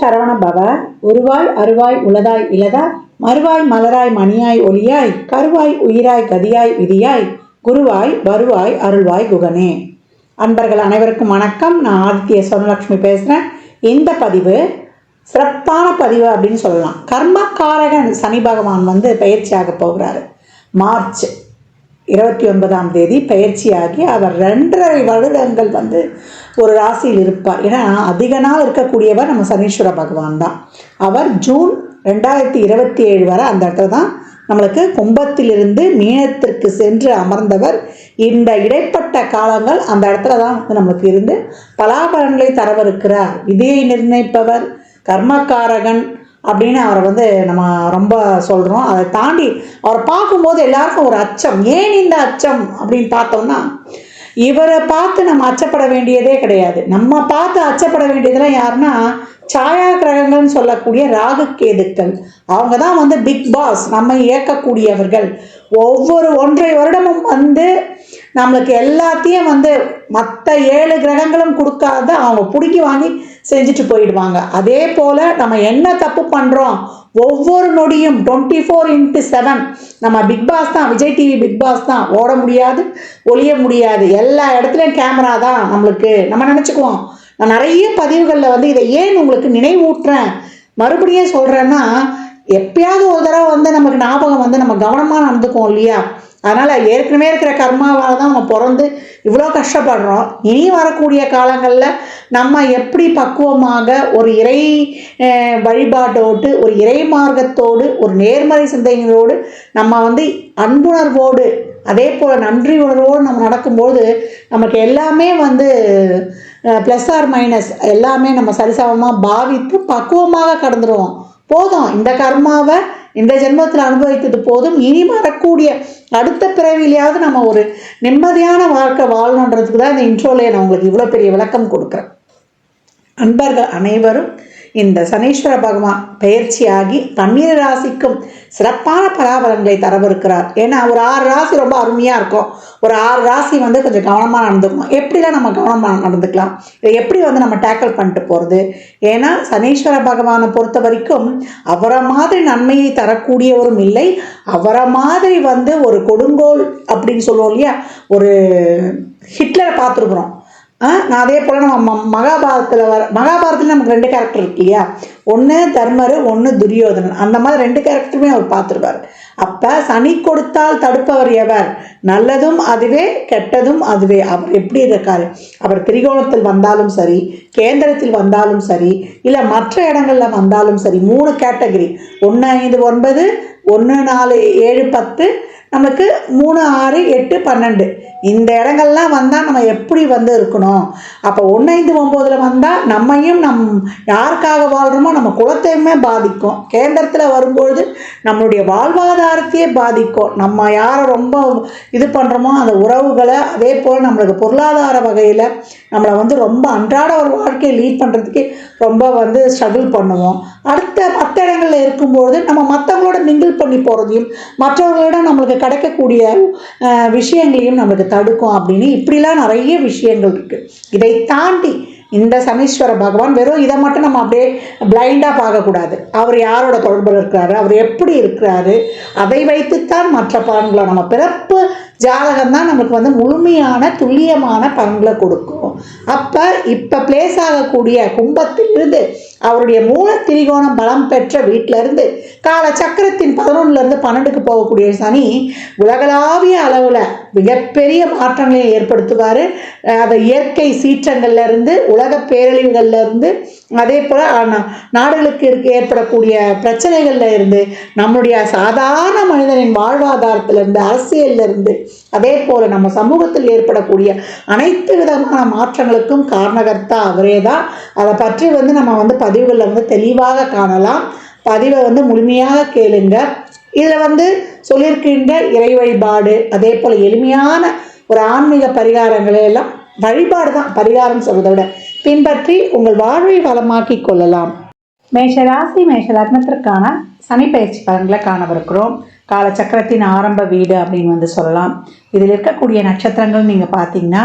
சரவண பவ. உருவாய் அருவாய் உளதாய் இலதாய் மறுவாய் மலராய் மணியாய் ஒளியாய் கருவாய் உயிராய் கதியாய் விதியாய் குருவாய் வருவாய் அருள்வாய் குகனே. அன்பர்கள் அனைவருக்கும் வணக்கம். நான் ஆதித்ய சொர்ணலக்ஷ்மி பேசுகிறேன். இந்த பதிவு சிறப்பான பதிவு அப்படின்னு சொல்லலாம். கர்மக்காரகன் சனி பகவான் பயிற்சியாக போகிறாரு. மார்ச் 29 பயிற்சியாகி அவர் 2.5 வருடங்கள் ஒரு ராசியில் இருப்பார். ஏன்னா அதிக நாள் இருக்கக்கூடியவர் நம்ம சனீஸ்வர பகவான் தான். அவர் ஜூன் 2027 வரை அந்த இடத்துல தான் நம்மளுக்கு கும்பத்திலிருந்து மீனத்திற்கு சென்று அமர்ந்தவர். இந்த இடைப்பட்ட காலங்கள் அந்த இடத்துல தான் நம்மளுக்கு இருந்து பலாபலன்களை தரவிருக்கிறார். விதியை நிர்ணயிப்பவர், கர்மக்காரகன் அப்படின்னு அவரை நம்ம ரொம்ப சொல்கிறோம். அதை தாண்டி அவரை பார்க்கும்போது எல்லாருக்கும் ஒரு அச்சம். ஏன் இந்த அச்சம் அப்படின்னு பார்த்தோம்னா, இவரை பார்த்து நம்ம அச்சப்பட வேண்டியதே கிடையாது. நம்ம பார்த்து அச்சப்பட வேண்டியதெல்லாம் யாருன்னா சாயா கிரகங்கள்னு சொல்லக்கூடிய ராகு கேதுக்கள். அவங்க தான் பிக் பாஸ், நம்ம இயக்கக்கூடியவர்கள். ஒவ்வொரு 1.5 வருடமும் நம்மளுக்கு எல்லாத்தையும் மற்ற 7 கிரகங்களும் கொடுக்காத அவங்க பிடிக்கி வாங்கி செஞ்சுட்டு போயிடுவாங்க. அதே போல் நம்ம என்ன தப்பு பண்ணுறோம், ஒவ்வொரு நொடியும் 24/7 நம்ம பிக் பாஸ் தான், விஜய் டிவி பிக் பாஸ் தான். ஓட முடியாது, ஒளிய முடியாது, எல்லா இடத்துலையும் கேமரா தான் நம்மளுக்கு. நம்ம நினச்சிக்குவோம். நான் நிறைய பதிவுகளில் இதை ஏன் உங்களுக்கு நினைவூட்டுறேன், மறுபடியும் சொல்கிறேன்னா, எப்பயாவது ஒரு தடவை நமக்கு ஞாபகம் நம்ம கவனமாக நடந்துக்குவோம் இல்லையா? அதனால் ஏற்கனவே இருக்கிற கர்மாவால் தான் நம்ம பிறந்து இவ்வளோ கஷ்டப்படுறோம். இனி வரக்கூடிய காலங்களில் நம்ம எப்படி பக்குவமாக ஒரு இறை வழிபாட்டோடு, ஒரு இறை மார்க்கத்தோடு, ஒரு நேர்மறை சிந்தனைகளோடு நம்ம அன்புணர்வோடு, அதே போல் நன்றி உணர்வோடு நம்ம நடக்கும்போது நமக்கு எல்லாமே ப்ளஸ் ஆர் மைனஸ் எல்லாமே நம்ம சரிசமமாக பாவித்து பக்குவமாக கடந்துடுவோம். போதும், இந்த கர்மாவை இந்த ஜென்மத்தில் அனுபவித்தது போதும். இனி வரக்கூடிய அடுத்த பிறவிலையாவது நம்ம ஒரு நிம்மதியான வாழ்க்கை வாழணுன்றதுக்கு தான் இந்த இன்ட்ரோலே நான் உங்களுக்கு இவ்வளோ பெரிய விளக்கம் கொடுக்குறேன். அன்பர்கள் அனைவரும் இந்த சனீஸ்வர பகவான் பயிற்சியாகி 12 ராசிக்கும் சிறப்பான பலாபலன்களை தரவிருக்கிறார். ஏன்னா ஒரு 6 ராசி ரொம்ப அருமையாக இருக்கும். ஒரு 6 ராசி கொஞ்சம் கவனமாக நடந்துக்கணும். எப்படிலாம் நம்ம கவனமாக நடந்துக்கலாம், இதை எப்படி நம்ம டேக்கிள் பண்ணிட்டு போகிறது? ஏன்னா சனீஸ்வர பகவானை பொறுத்த வரைக்கும் அவரை மாதிரி நன்மையை தரக்கூடியவரும் இல்லை. அவரை மாதிரி ஒரு கொடுங்கோல் அப்படின்னு சொல்லுவோம் இல்லையா, ஒரு ஹிட்லரை பார்த்துருக்குறோம். நான் அதே போல் நம்ம மகாபாரதத்தில் நமக்கு 2 கேரக்டர் இருக்கு இல்லையா, ஒன்று தர்மர், ஒன்று துரியோதனன். அந்த மாதிரி 2 கேரக்டருமே அவர் பார்த்துருப்பார். அப்போ சனி கொடுத்தால் தடுப்பவர் எவர்? நல்லதும் அதுவே, கெட்டதும் அதுவே. அவர் எப்படி இருக்காரு? அவர் திரிகோணத்தில் வந்தாலும் சரி, கேந்திரத்தில் வந்தாலும் சரி, இல்லை மற்ற இடங்களில் வந்தாலும் சரி, 3 கேட்டகரி, 1, 5, 9, 1, 4, 7, 10, நமக்கு 3, 6, 8, 12 இந்த இடங்கள்லாம் வந்தால் நம்ம எப்படி இருக்கணும்? அப்போ 1, 5, 9 வந்தால் நம்மையும் யாருக்காக வாழ்கிறோமோ நம்ம குலத்தையுமே பாதிக்கும். கேந்திரத்தில் வரும்பொழுது நம்மளுடைய வாழ்வாதாரத்தையே பாதிக்கும். நம்ம யாரை ரொம்ப இது பண்ணுறோமோ அந்த உறவுகளை, அதே போல் நம்மளுக்கு பொருளாதார வகையில் நம்மளை ரொம்ப அன்றாட ஒரு வாழ்க்கையை லீட் பண்ணுறதுக்கு ரொம்ப ஸ்ட்ரகிள் பண்ணுவோம். அடுத்த மற்ற இடங்களில் இருக்கும்பொழுது நம்ம மற்றவங்களோட மிங்கிள் பண்ணி போகிறதையும் மற்றவர்களிடம் நம்மளுக்கு கிடைக்கக்கூடிய விஷயங்களையும் நம்மளுக்கு தடுக்கும். அப்படின்னு இப்படிலாம் நிறைய விஷயங்கள் இருக்குது. இதை தாண்டி இந்த சனீஸ்வர பகவான் வெறும் இதை மட்டும் நம்ம அப்படியே பிளைண்டாக பார்க்கக்கூடாது. அவர் யாரோட தொடர்பில் இருக்கிறாரு, அவர் எப்படி இருக்கிறாரு, அதை வைத்துத்தான் மற்ற பலன்களை, நம்ம பிறப்பு ஜாதகம் தான் நமக்கு முழுமையான துல்லியமான பலன்களை கொடுக்கும். அப்போ இப்போ பிளேஸ் ஆகக்கூடிய கும்பத்திலிருந்து அவருடைய மூல திரிகோணம் பலம் பெற்ற வீட்டிலிருந்து கால சக்கரத்தின் 11லேருந்து 12க்கு போகக்கூடிய சனி உலகளாவிய அளவில் மிகப்பெரிய மாற்றங்களை ஏற்படுத்துவார். அதை இயற்கை சீற்றங்கள்லேருந்து, உலக பேரழிவுகள்லேருந்து, அதே போல் நாடுகளுக்கு ஏற்படக்கூடிய பிரச்சனைகளில் இருந்து, நம்முடைய சாதாரண மனிதனின் வாழ்வாதாரத்திலிருந்து, அரசியலிருந்து, அதே போல் நம்ம சமூகத்தில் ஏற்படக்கூடிய அனைத்து விதமான மாற்றங்களுக்கும் காரணகர்த்தா அவரே தான். அதை பற்றி நம்ம பதிவுகளில் தெளிவாக காணலாம். பதிவை முழுமையாக கேளுங்க. இதில் சொல்லியிருக்கின்ற இறை வழிபாடு, அதே போல் எளிமையான ஒரு ஆன்மீக பரிகாரங்களை எல்லாம், வழிபாடு தான் பரிகாரம் சொல்வதை விட, பின்பற்றி உங்கள் வாழ்வை வளமாக்கி கொள்ளலாம். மேஷராசி மேஷ லக்னத்திற்கான சனி பயிற்சி பலன்களை காணவிருக்கிறோம். காலச்சக்கரத்தின் ஆரம்ப வீடு அப்படின்னு சொல்லலாம். இதில் இருக்கக்கூடிய நட்சத்திரங்கள் நீங்கள் பார்த்தீங்கன்னா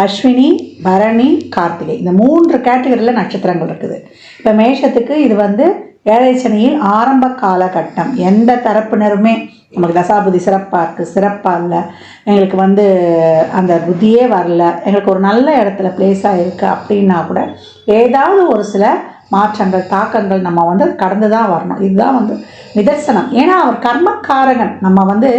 அஸ்வினி, பரணி, கார்த்திகை, இந்த 3 கேட்டகரியில் நட்சத்திரங்கள் இருக்குது. இப்போ மேஷத்துக்கு இது வந்து ஏழரை சனியில் ஆரம்ப காலகட்டம். எந்த தரப்பினருமே நமக்கு தசாபுதி சிறப்பாக இருக்குது, சிறப்பாக இல்லை, எங்களுக்கு வந்து அந்த புத்தியே வரல, எங்களுக்கு ஒரு நல்ல இடத்துல பிளேஸாக இருக்குது அப்படின்னா கூட ஏதாவது ஒரு சில மாற்றங்கள், தாக்கங்கள் நம்ம வந்து கடந்து தான் வரணும். இதுதான் வந்து நிதர்சனம். ஏன்னா அவர் கர்மக்காரகன். நம்ம வந்து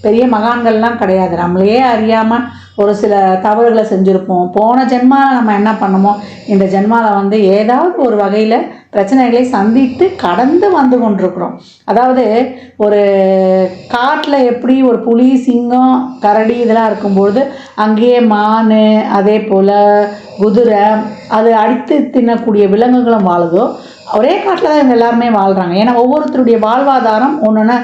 பெரிய மகான்கள்லாம் கிடையாது. நம்மளையே அறியாமல் ஒரு சில தவறுகளை செஞ்சுருப்போம். போன ஜென்மாவில் நம்ம என்ன பண்ணுமோ, இந்த ஜென்மாவில் வந்து ஏதாவது ஒரு வகையில் பிரச்சனைகளை சந்தித்து கடந்து வந்து கொண்டிருக்கிறோம். அதாவது ஒரு காட்டில் எப்படி ஒரு புலி, சிங்கம், கரடி இதெல்லாம் இருக்கும்பொழுது அங்கேயே மான், அதே போல் குதிரை, அது அடித்து தின்னக்கூடிய விலங்குகளும் வாழுதோ, ஒரே காட்டில் தான் இவங்க எல்லாருமே வாழ்கிறாங்க. ஏன்னா ஒவ்வொருத்தருடைய வாழ்வாதாரம் ஒன்று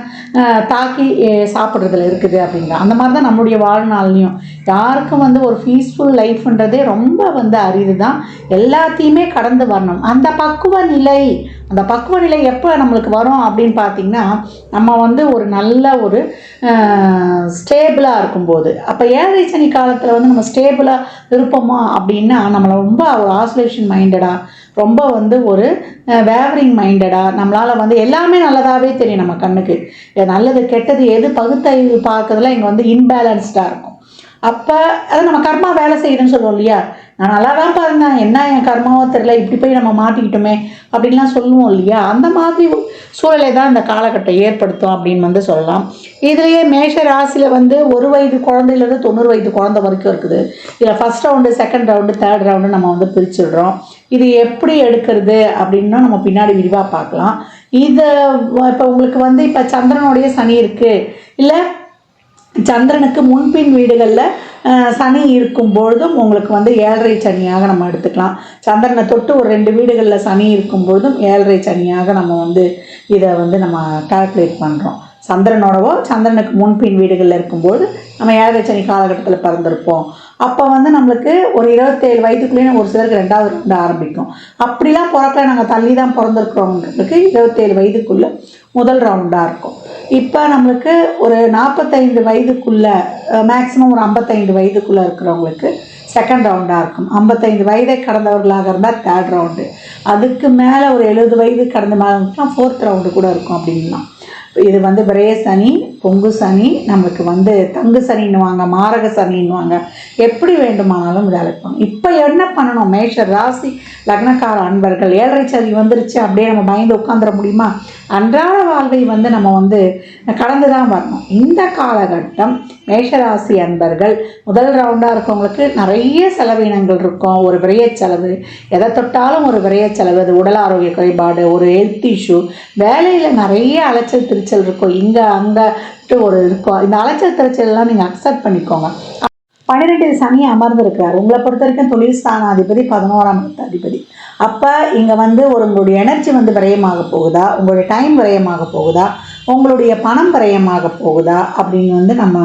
தாக்கி சாப்பிட்றதுல இருக்குது அப்படிங்கிற அந்த மாதிரி தான் நம்மளுடைய வாழ்நாள்லையும் யாருக்கும் வந்து ஒரு பீஸ்ஃபுல் லைஃப்ன்றதே ரொம்ப வந்து அரிது தான். எல்லாத்தையுமே கடந்து வரணும். அந்த பக்குவ நிலை எப்போ நம்மளுக்கு வரும் அப்படின்னு பார்த்திங்கன்னா, நம்ம வந்து ஒரு நல்ல ஒரு ஸ்டேபிளாக இருக்கும்போது. அப்போ ஏழரை சனி காலத்தில் வந்து நம்ம ஸ்டேபிளாக இருப்போமா அப்படின்னா, நம்மளை ரொம்ப ஒரு ஆசோலேஷன் மைண்டடாக, ரொம்ப வந்து ஒரு வேவரிங் மைண்டடாக, நம்மளால் வந்து எல்லாமே நல்லதாகவே தெரியும் நம்ம கண்ணுக்கு. நல்லது கெட்டது எது பகுத்தறிவு பார்க்கறதுல இங்கே வந்து இன்பேலன்ஸ்டாக இருக்கும். அப்போ அதை நம்ம கர்மா வேலை செய்யுதுன்னு சொல்லுவோம் இல்லையா, நான் நல்லா தான் பாருந்தேன், என்ன என் கர்மாவோ தெரியல, இப்படி போய் நம்ம மாட்டிக்கிட்டோமே அப்படின்லாம் சொல்லுவோம் இல்லையா. அந்த மாதிரி சூழலை தான் இந்த காலகட்டம் ஏற்படுத்தும் அப்படின்னு வந்து சொல்லலாம். இதுலேயே மேஷ ராசியில் வந்து 1 வயது குழந்தையிலேருந்து 90 வயது குழந்தை வரைக்கும் இருக்குது. இதில் first round, second round, third round நம்ம வந்து பிரிச்சுடுறோம். இது எப்படி எடுக்கிறது அப்படின்னா நம்ம பின்னாடி விரிவாக பார்க்கலாம். இதை இப்போ உங்களுக்கு வந்து இப்போ சந்திரனுடைய சனி இருக்குது, இல்லை சந்திரனுக்கு முன்பின் வீடுகளில் சனி இருக்கும் பொழுதும் உங்களுக்கு வந்து ஏழரை சனியாக நம்ம எடுத்துக்கலாம். சந்திரனை தொட்டு ஒரு 2 வீடுகளில் சனி இருக்கும் பொழுதும் ஏழரை சனியாக நம்ம வந்து இதை வந்து நம்ம கால்குலேட் பண்ணுறோம். சந்திரனோடவோ சந்திரனுக்கு முன்பின் வீடுகளில் இருக்கும்போது நம்ம ஏழரை சனி காலகட்டத்தில் பிறந்திருப்போம். அப்போ வந்து நம்மளுக்கு ஒரு 27 வயதுக்குள்ளேயே ஒரு சிலருக்கு 2வது ரவுண்டு ஆரம்பிக்கும். அப்படிலாம் பிறக்கல, நாங்கள் தள்ளி தான் பிறந்திருக்கிறவங்களுக்கு 27 வயதுக்குள்ளே முதல் ரவுண்டாக இருக்கும். இப்போ நம்மளுக்கு ஒரு 45 வயதுக்குள்ளே, மேக்ஸிமம் ஒரு 55 வயதுக்குள்ளே இருக்கிறவங்களுக்கு செகண்ட் ரவுண்டாக இருக்கும். 55 வயதை கடந்தவர்களாக இருந்தால் தேர்ட் ரவுண்டு. அதுக்கு மேலே ஒரு 70 வயது கடந்த மாதிரி ஃபோர்த் ரவுண்டு கூட இருக்கும் அப்படின்னா. இது வந்து விரய சனி, பொங்கு சனி, நம்மளுக்கு வந்து தங்கு சனின்னுவாங்க, மாரக சனின்னுவாங்க, எப்படி வேண்டுமானாலும் இதை அழைப்பாங்க. இப்போ என்ன பண்ணணும், மேஷ ராசி லக்னக்கார அன்பர்கள் ஏழரை சனி வந்துருச்சு அப்படியே நம்ம பயந்து உட்காந்துட முடியுமா? அன்றாட வாழ்வை வந்து நம்ம வந்து கடந்து தான் வரணும். இந்த காலகட்டம் மேஷராசி அன்பர்கள் முதல் ரவுண்டாக இருக்கவங்களுக்கு நிறைய செலவினங்கள் இருக்கும். ஒரு விரைய செலவு, எதை தொட்டாலும் ஒரு விரைய செலவு, அது உடல் ஆரோக்கிய குறைபாடு, ஒரு ஹெல்த் இஷ்யூ, வேலையில் நிறைய அலைச்சல் திருச்சல் இருக்கும், இங்கே அங்கே ஒரு இருக்கும். இந்த அலைச்சல் திருச்சல்லாம் நீங்கள் அக்செப்ட் பண்ணிக்கோங்க. 12 சனி அமர்ந்திருக்கிறார். உங்களை பொறுத்த வரைக்கும் தொழில் ஸ்தானாதிபதி, 11ஆம் அதிபதி. அப்போ இங்கே வந்து உங்களுடைய எனர்ஜி வந்து விரயமாக போகுதா, உங்களுடைய டைம் விரயமாக போகுதா, உங்களுடைய பணம் விரயமாக போகுதா அப்படின்னு வந்து நம்ம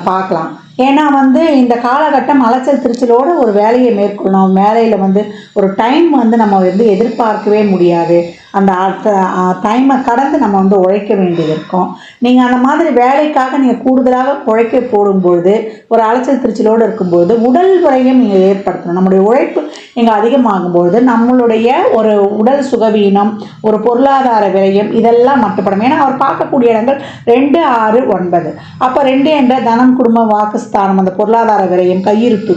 பார்க்கலாம். ஏன்னா வந்து இந்த காலகட்டம் அலைச்சல் திருச்சலோடு ஒரு வேலையை மேற்கொள்ளணும். வேலையில் வந்து ஒரு டைம் வந்து நம்ம வந்து எதிர்பார்க்கவே முடியாது. அந்த டைமை கடந்து நம்ம வந்து உழைக்க வேண்டியது இருக்கும். நீங்கள் அந்த மாதிரி வேலைக்காக நீங்கள் கூடுதலாக உழைக்க போடும்பொழுது, ஒரு அலைச்சல் திருச்சலோடு இருக்கும்போது உடல் விரயம் நீங்கள் ஏற்படுத்தணும். நம்முடைய உழைப்பு இங்கே அதிகமாகும்பொழுது நம்மளுடைய ஒரு உடல் சுகவீனம், ஒரு பொருளாதார விரயம் இதெல்லாம் மட்டுப்படும். ஏன்னா அவர் பார்க்கக்கூடிய இடங்கள் 2, 6, 9. அப்போ 2 என்ற தனம், குடும்ப, வாக்குஸ்தானம், அந்த பொருளாதார விரயம், கையிருப்பு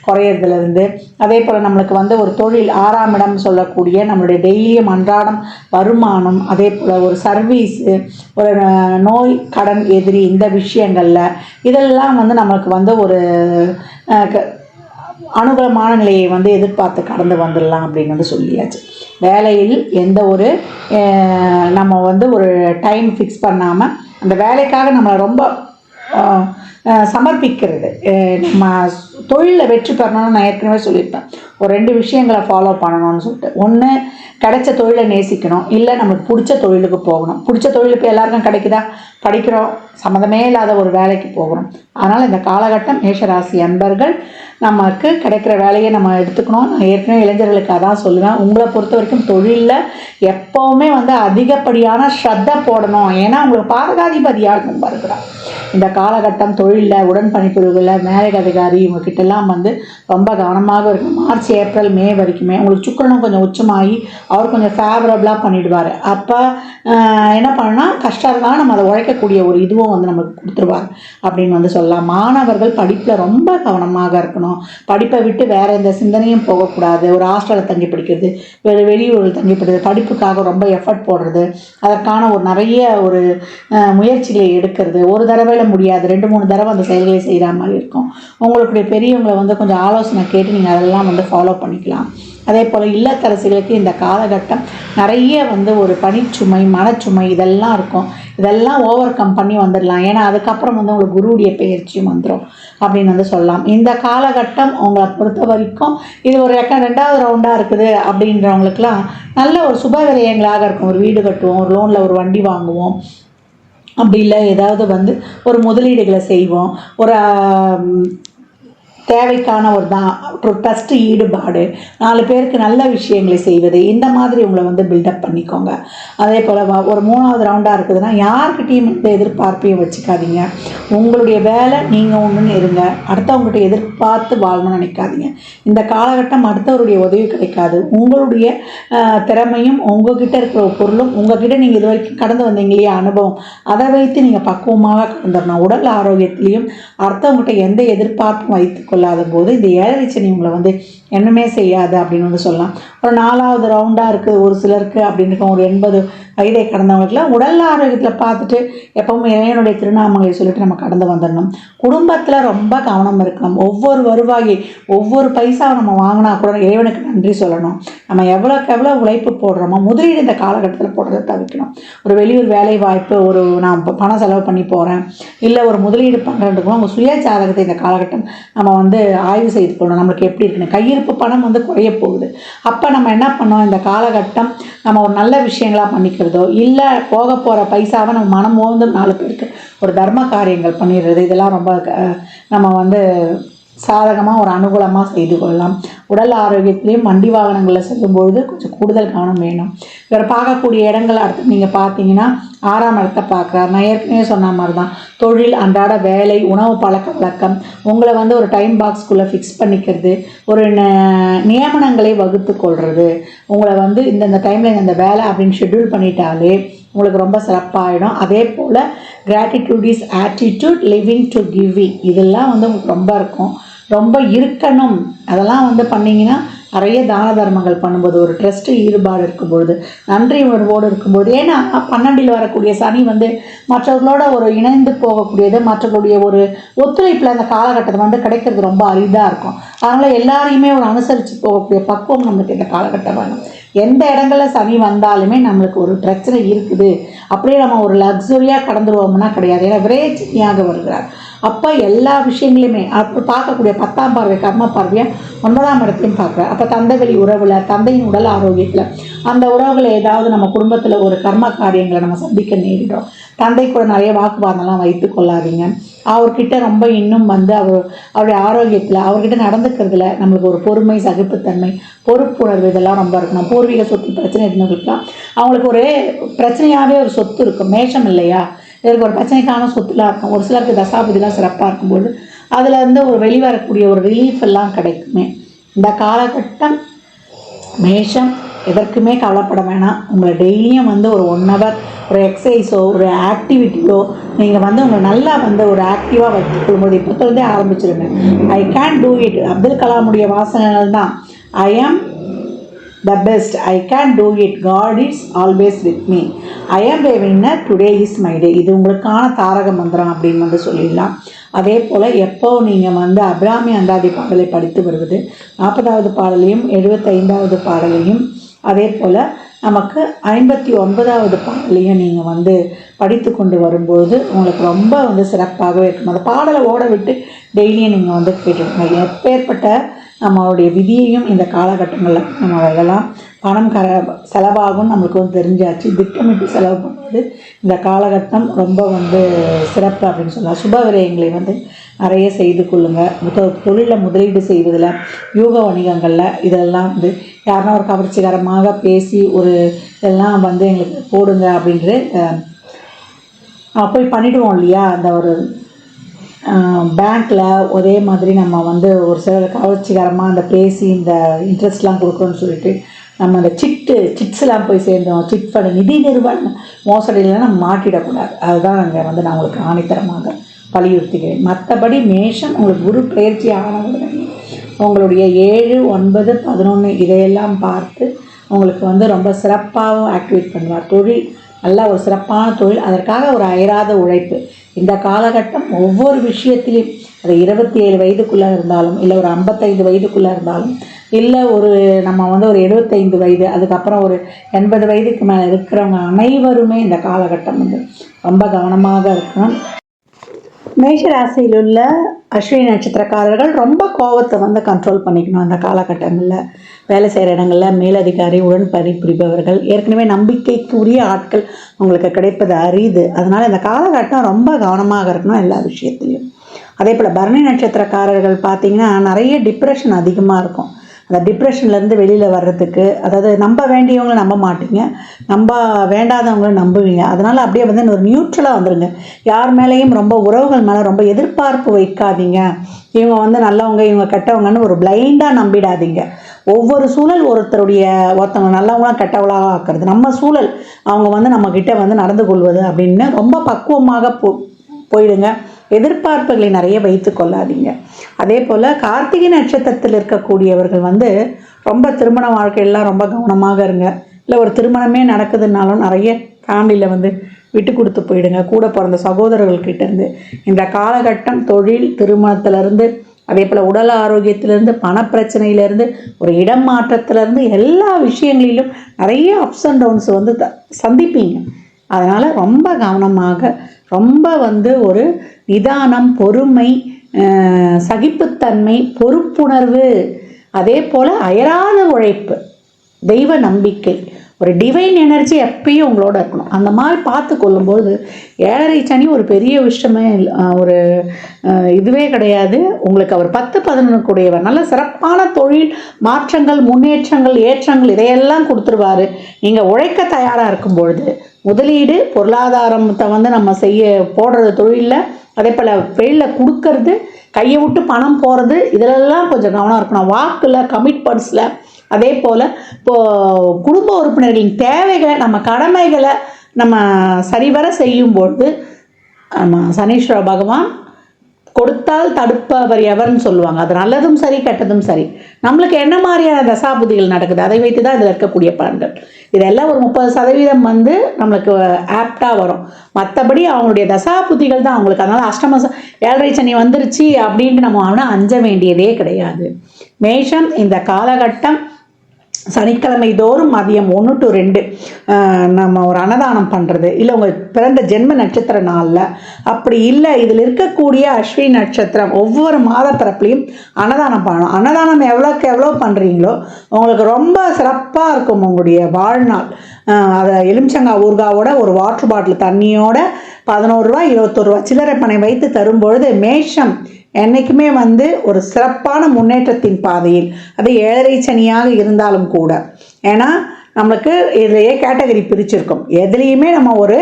குறையிறதுலேருந்து, அதே போல் நம்மளுக்கு வந்து ஒரு தொழில் 6ஆம் இடம் சொல்லக்கூடிய நம்மளுடைய டெய்லியும் அன்றாடம் வருமானம், அதே போல் ஒரு சர்வீஸு, ஒரு நோய், கடன், எதிரி, இந்த விஷயங்களில் இதெல்லாம் வந்து நம்மளுக்கு வந்து ஒரு அனுகூலமான நிலையை வந்து எதிர்பார்த்து கடந்து வந்துடலாம் அப்படின்னு வந்து சொல்லியாச்சு. வேலையில் எந்த ஒரு நம்ம வந்து ஒரு டைம் ஃபிக்ஸ் பண்ணாமல் அந்த வேலைக்காக நம்மளை ரொம்ப சமர்ப்பிக்கிறது. நம்ம தொழிலில் வெற்றி பெறணும்னு நான் ஏற்கனவே சொல்லியிருப்பேன். ஒரு 2 விஷயங்களை ஃபாலோ பண்ணணும்னு சொல்லிட்டு, ஒன்று கிடைச்ச தொழிலை நேசிக்கணும், இல்லை நமக்கு பிடிச்ச தொழிலுக்கு போகணும். பிடிச்ச தொழில் இப்போ எல்லாருக்கும் கிடைக்குதா? படிக்கிறோம், சம்மந்தமே இல்லாத ஒரு வேலைக்கு போகிறோம். அதனால் இந்த காலகட்டம் மேஷராசி அன்பர்கள் நமக்கு கிடைக்கிற வேலையை நம்ம எடுத்துக்கணும். நான் ஏற்கனவே இளைஞர்களுக்கு அதான் சொல்லுவேன், உங்களை பொறுத்த வரைக்கும் தொழிலில் எப்போவுமே அதிகப்படியான ஸ்ரத்தை போடணும். ஏன்னா உங்களுக்கு பாதகாதிபதியாக நம்ப இருக்கிறார். இந்த காலகட்டம் தொழிலில், உடன் பணிப்புரிவுகளில், மேரேஜ் அதிகாரி இவங்ககிட்டலாம் ரொம்ப கவனமாக இருக்கணும். மார்ச் ஏப்ரல் மே வரைக்குமே உங்களுக்கு சுக்கிரனும் கொஞ்சம் உச்சமாகி அவர் கொஞ்சம் ஃபேவரபுளாக பண்ணிவிடுவார். அப்போ என்ன பண்ணால் கஷ்டம் இருந்தாலும் நம்ம அதை உழைக்கக்கூடிய ஒரு இதுவும் நமக்கு கொடுத்துருவார் அப்படின்னு சொல்லலாம். மாணவர்கள் படிப்பில் ரொம்ப கவனமாக இருக்கணும். படிப்பை விட்டு வேறு எந்த சிந்தனையும் போகக்கூடாது. ஒரு ஹாஸ்டலில் தங்கி படிக்கிறது, வெளியூரில் தங்கி படிக்கிறது, படிப்புக்காக ரொம்ப எஃபர்ட் போடுறது, அதற்கான நிறைய முயற்சிகளை எடுக்கிறது. ஒரு தடவையில் முடியாது, 2-3 தடவை அந்த செயல்களை செய்கிற மாதிரி இருக்கும். உங்களுடைய பெரியவங்களை கொஞ்சம் ஆலோசனை கேட்டு நீங்கள் அதெல்லாம் ஃபாலோ பண்ணிக்கலாம். அதே போல் இல்லத்தரசிகளுக்கு இந்த காலகட்டம் நிறைய ஒரு பணிச்சுமை, மனச்சுமை இதெல்லாம் இருக்கும். இதெல்லாம் ஓவர் கம் பண்ணி வந்துடலாம். ஏன்னா அதுக்கப்புறம் உங்களுக்கு குருவுடைய பெயர்ச்சியும் வந்துடும் அப்படின்னு சொல்லலாம். இந்த காலகட்டம் உங்களை பொறுத்த வரைக்கும் இது ஒரு 2வது ரவுண்டாக இருக்குது அப்படின்றவங்களுக்குலாம் நல்ல ஒரு சுப விரயங்களாக இருக்கும். ஒரு வீடு கட்டுவோம், ஒரு லோனில் ஒரு வண்டி வாங்குவோம், அப்படி இல்லை ஏதாவது ஒரு முதலீடுகளை செய்வோம், ஒரு தேவைக்கான ஒரு ட்ரஸ்ட் ஈடுபாடு, 4 பேருக்கு நல்ல விஷயங்களை செய்வது, இந்த மாதிரி உங்களை பில்டப் பண்ணிக்கோங்க. அதே போல் ஒரு 3வது ரவுண்டாக இருக்குதுன்னா யார்கிட்டையும் எதிர்பார்ப்பையும் வச்சுக்காதீங்க. உங்களுடைய வேலை நீங்கள் ஒன்றுன்னு இருங்க. அடுத்தவங்ககிட்ட எதிர்பார்த்து வாழணும்னு நினைக்காதீங்க. இந்த காலகட்டம் அடுத்தவருடைய உதவி கிடைக்காது. உங்களுடைய திறமையும் உங்ககிட்ட இருக்கிற பொருளும் உங்ககிட்ட நீங்கள் இது வரைக்கும் கடந்து வந்தீங்க இல்லையா அனுபவம், அதை வைத்து நீங்கள் பக்குவமாக கடந்துடணும். உடல் ஆரோக்கியத்திலையும் அடுத்தவங்ககிட்ட எந்த எதிர்பார்ப்பும் வைத்து கொள்ளாத போது இந்த 7 சனி உங்களை என்னமே செய்யாது அப்படின்னு சொல்லலாம். ஒரு 4வது ரவுண்டாக இருக்குது ஒரு சிலருக்கு அப்படின்னு ஒரு 80 வயதை கடந்தவங்களுக்குலாம் உடல் ஆரோக்கியத்தில் பார்த்துட்டு எப்பவும் இறைவனுடைய திருநாமங்களை சொல்லிட்டு நம்ம கடந்து வந்துடணும். குடும்பத்தில் ரொம்ப கவனம் இருக்கணும். ஒவ்வொரு வருவாயை, ஒவ்வொரு பைசாவை நம்ம வாங்கினா கூட இறைவனுக்கு நன்றி சொல்லணும். நம்ம எவ்வளோக்கு எவ்வளோ உழைப்பு போடுறோமோ முதலீடு இந்த காலகட்டத்தில் போடுறதை தவிர்க்கணும். ஒரு வெளியூர் வேலை வாய்ப்பு, நான் பணம் செலவு பண்ணி போகிறேன், இல்லை ஒரு முதலீடு பண்ணுறதுக்கும் உங்கள் சுய ஜாதகத்தை இந்த காலகட்டம் நம்ம ஆய்வு செய்து கொள்ளணும். நம்மளுக்கு எப்படி இருக்குன்னு கையிருப்பு பணம் குறைய போகுது. அப்போ நம்ம என்ன பண்ணோம், இந்த காலகட்டம் நம்ம ஒரு நல்ல விஷயங்களாக பண்ணிக்கிறதோ இல்லை போக போகிற பைசாவை நம்ம மனம் மோந்து 4 பேருக்கு ஒரு தர்ம காரியங்கள் பண்ணிடுறது, இதெல்லாம் ரொம்ப நம்ம சாதகமாக ஒரு அனுகூலமாக செய்து கொள்ளலாம். உடல் ஆரோக்கியத்திலையும் வண்டி வாகனங்களில் செல்லும்பொழுது கொஞ்சம் கூடுதல் கவனம் வேணும். இவர் பார்க்கக்கூடிய இடங்கள் அடுத்து நீங்கள் பார்த்தீங்கன்னா 6ஆம் இடத்தை பார்க்குறாரு. நான் ஏற்கனவே சொன்ன மாதிரி தான் தொழில், அன்றாட வேலை, உணவு பழக்க வழக்கம், உங்களை ஒரு டைம் பாக்ஸ்குள்ளே ஃபிக்ஸ் பண்ணிக்கிறது, ஒரு நியமனங்களை வகுத்து கொள்வது, உங்களை இந்தந்த டைமில் இந்த வேலை அப்படின்னு ஷெட்யூல் பண்ணிட்டாலே உங்களுக்கு ரொம்ப சிறப்பாகிடும். அதே போல் gratitude is attitude, living to giving, இதெல்லாம் உங்களுக்கு ரொம்ப இருக்கும், ரொம்ப இருக்கணும். அதெல்லாம் பண்ணிங்கன்னா நிறைய தான தர்மங்கள் பண்ணும்போது, ஒரு ட்ரஸ்ட்டு ஈடுபாடு இருக்கும்பொழுது, நன்றி உணர்வோடு இருக்கும்போது, ஏன்னா 12ல் வரக்கூடிய சனி மற்றவர்களோட ஒரு இணைந்து போகக்கூடியது, மற்றவர்களுடைய ஒரு ஒத்துழைப்பில் அந்த காலகட்டத்தை கிடைக்கிறது ரொம்ப அரிதாக இருக்கும். அதனால் எல்லாரையுமே ஒரு அனுசரித்து போகக்கூடிய பக்குவம் நம்மளுக்கு இந்த காலகட்டம் வேணும். எந்த இடங்களில் சனி வந்தாலுமே நம்மளுக்கு ஒரு பிரச்சனை இருக்குது, அப்படியே நம்ம ஒரு லக்ஸுரியாக கடந்துருவோம்னா கிடையாது. ஏன்னா விரைச்சியாக வருகிறார். அப்போ எல்லா விஷயங்களையுமே அப்போ பார்க்கக்கூடிய 10ஆம் பார்வை கர்ம பார்வையாக 9ஆம் இடத்தையும் பார்க்குறார். அப்போ தந்தை வழி உறவில், தந்தையின் உடல் ஆரோக்கியத்தில், அந்த உறவுகளை ஏதாவது நம்ம குடும்பத்தில் ஒரு கர்ம காரியங்களை நம்ம சந்திக்க நேரிடும். தந்தை கூட நிறைய வாக்குவாதம்லாம் வைத்து கொள்ளாதீங்க. அவர்கிட்ட ரொம்ப இன்னும் அவருடைய ஆரோக்கியத்தில், அவர்கிட்ட நடந்துக்கிறதுல நம்மளுக்கு ஒரு பொறுமை, சகிப்புத்தன்மை, பொறுப்புணர்வு இதெல்லாம் ரொம்ப இருக்கணும். பூர்வீக சொத்து பிரச்சனை இருந்தவங்களுக்குலாம் அவங்களுக்கு ஒரு பிரச்சனையாகவே ஒரு சொத்து இருக்கும். மேஷம் இல்லையா, இதற்கு ஒரு பிரச்சனைக்கான சொத்துலாம் இருக்கும். ஒரு சிலருக்கு தசாபதிலாம் சிறப்பாக இருக்கும்போது அதில் ஒரு வெளிவரக்கூடிய ஒரு ரிலீஃப் எல்லாம் கிடைக்குமே. இந்த காலகட்டம் மேஷம் எதற்குமே கவலைப்பட வேணாம். உங்களை டெய்லியும் ஒரு 1 ஹவர் ஒரு எக்ஸசைஸோ ஒரு ஆக்டிவிட்டியோ நீங்கள் உங்களை நல்லா ஒரு ஆக்டிவாக வச்சுக்கொள்ளும்போது இப்போத்திலேருந்தே ஆரம்பிச்சிருங்க. I can do it, Abdul கலாமுடைய வாசகங்கள் தான். ஐ ஆம் the best, I can do it, God is always with me, I am a winner, today is my day. இது உங்களுக்கான தாரக மந்திரம் அப்படின்னு சொல்லிடலாம். அதே போல் எப்போ நீங்கள் அபிராமி அந்தாதி பாடலை படித்து வருவது, 40வது பாடலையும் 75வது பாடலையும், அதே போல் நமக்கு 59வது பாடலையும் நீங்கள் படித்து கொண்டு வரும்போது உங்களுக்கு ரொம்ப சிறப்பாகவே இருக்கும். அந்த பாடலை ஓட விட்டு டெய்லியும் நீங்கள் கேட்டுருங்க. எப்பேற்பட்ட நம்மளுடைய விதியையும் இந்த காலகட்டங்களில் நம்ம வரலாம். பணம் செலவாகும்னு நம்மளுக்கு வந்து தெரிஞ்சாச்சு. திட்டமிட்டு செலவு பண்ணுவது இந்த காலகட்டம் ரொம்ப வந்து சிறப்பு அப்படின்னு சொல்லலாம். சுப விரயங்களை வந்து நிறைய செய்து கொள்ளுங்கள். தொழிலில் முதலீடு செய்வதில், யூக வணிகங்களில் இதெல்லாம் வந்து யாருன்னா ஒரு கவர்ச்சிகரமாக பேசி ஒரு இதெல்லாம் வந்து எங்களுக்கு போடுங்க அப்படின்ட்டு போய் பண்ணிவிடுவோம் இல்லையா. அந்த ஒரு பேங்க்கில் ஒரே மாதிரி நம்ம வந்து ஒரு சில கவர்ச்சிகரமாக அந்த பேசி இந்த இன்ட்ரெஸ்ட்லாம் கொடுக்குறோன்னு சொல்லிட்டு நம்ம அந்த சிட்ஸ்லாம் போய் சேர்ந்தோம். சிட் ஃபண்ட் நிதி நிறுவன மோசடியில் நம்ம மாட்டிடக்கூடாது. அதுதான் அங்கே வந்து நான் உங்களுக்கு ஆணித்தரமாக வலியுறுத்துகிறேன். மற்றபடி மேஷம் உங்களுக்கு குரு பயிற்சி ஆன உடனே உங்களுடைய 7, 9, 11 இதையெல்லாம் பார்த்து உங்களுக்கு வந்து ரொம்ப சிறப்பாகவும் ஆக்டிவேட் பண்ணுவார். தொழில் நல்ல ஒரு சிறப்பான தொழில், அதற்காக ஒரு அயராத உழைப்பு. இந்த காலகட்டம் ஒவ்வொரு விஷயத்திலையும் அது 27 வயதுக்குள்ளே இருந்தாலும், இல்லை ஒரு 55 வயதுக்குள்ளே இருந்தாலும், இல்லை ஒரு நம்ம வந்து ஒரு 75 வயது, அதுக்கப்புறம் ஒரு 80 வயதுக்கு மேலே இருக்கிறவங்க அனைவருமே இந்த காலகட்டம் வந்து ரொம்ப கவனமாக இருக்கணும். மேஷ ராசியில் உள்ள அஸ்வினி நட்சத்திரக்காரர்கள் ரொம்ப கோபத்தை வந்து கண்ட்ரோல் பண்ணிக்கணும். அந்த காலகட்டங்களில் வேலை செய்கிற இடங்களில் மேலதிகாரி உடன் பணிபுரிபவர்கள் ஏற்கனவே நம்பிக்கைக்குரிய ஆட்கள் உங்களுக்கு கிடைப்பது அரிது. அதனால் இந்த காலகட்டம் ரொம்ப கவனமாக இருக்கணும் எல்லா விஷயத்துலையும். அதே போல் பரணி நட்சத்திரக்காரர்கள் பார்த்திங்கன்னா நிறைய டிப்ரெஷன் அதிகமாக இருக்கும். அந்த டிப்ரெஷன்லேருந்து வெளியில் வர்றதுக்கு, அதாவது நம்ப வேண்டியவங்களை நம்ப மாட்டீங்க, நம்ப வேண்டாதவங்களை நம்புவீங்க. அதனால் அப்படியே வந்து ஒரு நியூட்ரலாக வந்துடுங்க. யார் மேலேயும் ரொம்ப உறவுகள் மேலே ரொம்ப எதிர்பார்ப்பு வைக்காதீங்க. இவங்க வந்து நல்லவங்க, இவங்க கெட்டவங்கன்னு ஒரு பிளைண்டாக நம்பிடாதீங்க. ஒவ்வொரு சூழல் ஒருத்தவங்க நல்லவங்களாம் கெட்டவங்களாக ஆக்குறது, நம்ம சூழல் அவங்க வந்து நம்மக்கிட்ட வந்து நடந்து கொள்வது அப்படின்னு ரொம்ப பக்குவமாக போயிடுங்க. எதிர்பார்ப்புகளை நிறைய வைத்து கொள்ளாதீங்க. அதே போல் கார்த்திகை நட்சத்திரத்தில் இருக்கக்கூடியவர்கள் வந்து ரொம்ப திருமண வாழ்க்கையெல்லாம் ரொம்ப கவனமாக இருங்க. இல்லை ஒரு திருமணமே நடக்குதுன்னாலும் நிறைய ஃபேமிலியில் வந்து விட்டு கொடுத்து போயிடுங்க. கூட பிறந்த சகோதரர்கள்கிட்டேருந்து இந்த காலகட்டம் தொழில், திருமணத்திலேருந்து, அதே போல் உடல் ஆரோக்கியத்திலேருந்து, பணப்பிரச்சனையிலேருந்து, ஒரு இடம் மாற்றத்திலேருந்து எல்லா விஷயங்களிலும் நிறைய அப்ஸ் அண்ட் டவுன்ஸ் வந்து சந்திப்பீங்க. அதனால் ரொம்ப கவனமாக, ரொம்ப வந்து ஒரு நிதானம், பொறுமை, சகிப்புத்தன்மை, பொறுப்புணர்வு, அதே போல் அயராத உழைப்பு, தெய்வ நம்பிக்கை, ஒரு டிவைன் எனர்ஜி எப்பயும் உங்களோட இருக்கணும். அந்த மாதிரி பார்த்து கொள்ளும்போது 7.5 சனி ஒரு பெரிய விஷயமே ஒரு இதுவே கிடையாது. உங்களுக்கு அவர் 10-11 கூடியவர், நல்ல சிறப்பான தொழில் மாற்றங்கள், முன்னேற்றங்கள், ஏற்றங்கள் இதையெல்லாம் கொடுத்துருவார். நீங்கள் உழைக்க தயாராக இருக்கும் பொழுது முதலீடு, பொருளாதாரத்தை வந்து நம்ம போடுறது தொழிலில், அதே போல் வெளியில் கொடுக்கறது, கையை விட்டு பணம் போகிறது, இதிலெல்லாம் கொஞ்சம் கவனம் இருக்கணும். வாக்கில், கமிட்மெண்ட்ஸில், அதே போல் இப்போது குடும்ப உறுப்பினர்களின் தேவைகளை, நம்ம கடமைகளை நம்ம சரிவர செய்யும்பொழுது நம்ம சனீஸ்வர பகவான் கொடுத்தால் தடுப்பவர் எவர்னு சொல்லுவாங்க. அது நல்லதும் சரி, கெட்டதும் சரி. நம்மளுக்கு என்ன மாதிரியான தசாபுதிகள் நடக்குது அதை வைத்து தான் இதில் இருக்கக்கூடிய பலன்கள். இதெல்லாம் ஒரு 30% வந்து நம்மளுக்கு ஆப்டாக வரும். மற்றபடி அவங்களுடைய தசாபுதிகள் தான் அவங்களுக்கு. அதனால் அஷ்டம 7.5 சனி வந்துருச்சு அப்படின்ட்டு நம்ம அவனை அஞ்ச வேண்டியதே கிடையாது. மேஷம் இந்த காலகட்டம் சனிக்கிழமை தோறும் மதியம் 1 to 2 நம்ம ஒரு அன்னதானம் பண்ணுறது, இல்லை உங்கள் பிறந்த ஜென்ம நட்சத்திர நாளில், அப்படி இல்லை இதில் இருக்கக்கூடிய அஸ்வினி நட்சத்திரம் ஒவ்வொரு மாத பிறப்புலையும் அன்னதானம் பண்ணணும். அன்னதானம் எவ்வளோக்கு எவ்வளோ பண்ணுறீங்களோ உங்களுக்கு ரொம்ப சிறப்பாக இருக்கும் உங்களுடைய வாழ்நாள். அதை எலுமிச்சங்காய் ஊறுகாவோட ஒரு வாட்டர் பாட்டில் தண்ணியோட 11 ரூபா 21 ரூபா சில்லறை பணம் வைத்து தரும்பொழுது மேஷம் என்றைக்குமே வந்து ஒரு சிறப்பான முன்னேற்றத்தின் பாதையில், அது 7.5 சனியாக இருந்தாலும் கூட. ஏன்னா நம்மளுக்கு இதையே கேட்டகரி பிரிச்சிருக்கோம். எதுலேயுமே நம்ம ஒரு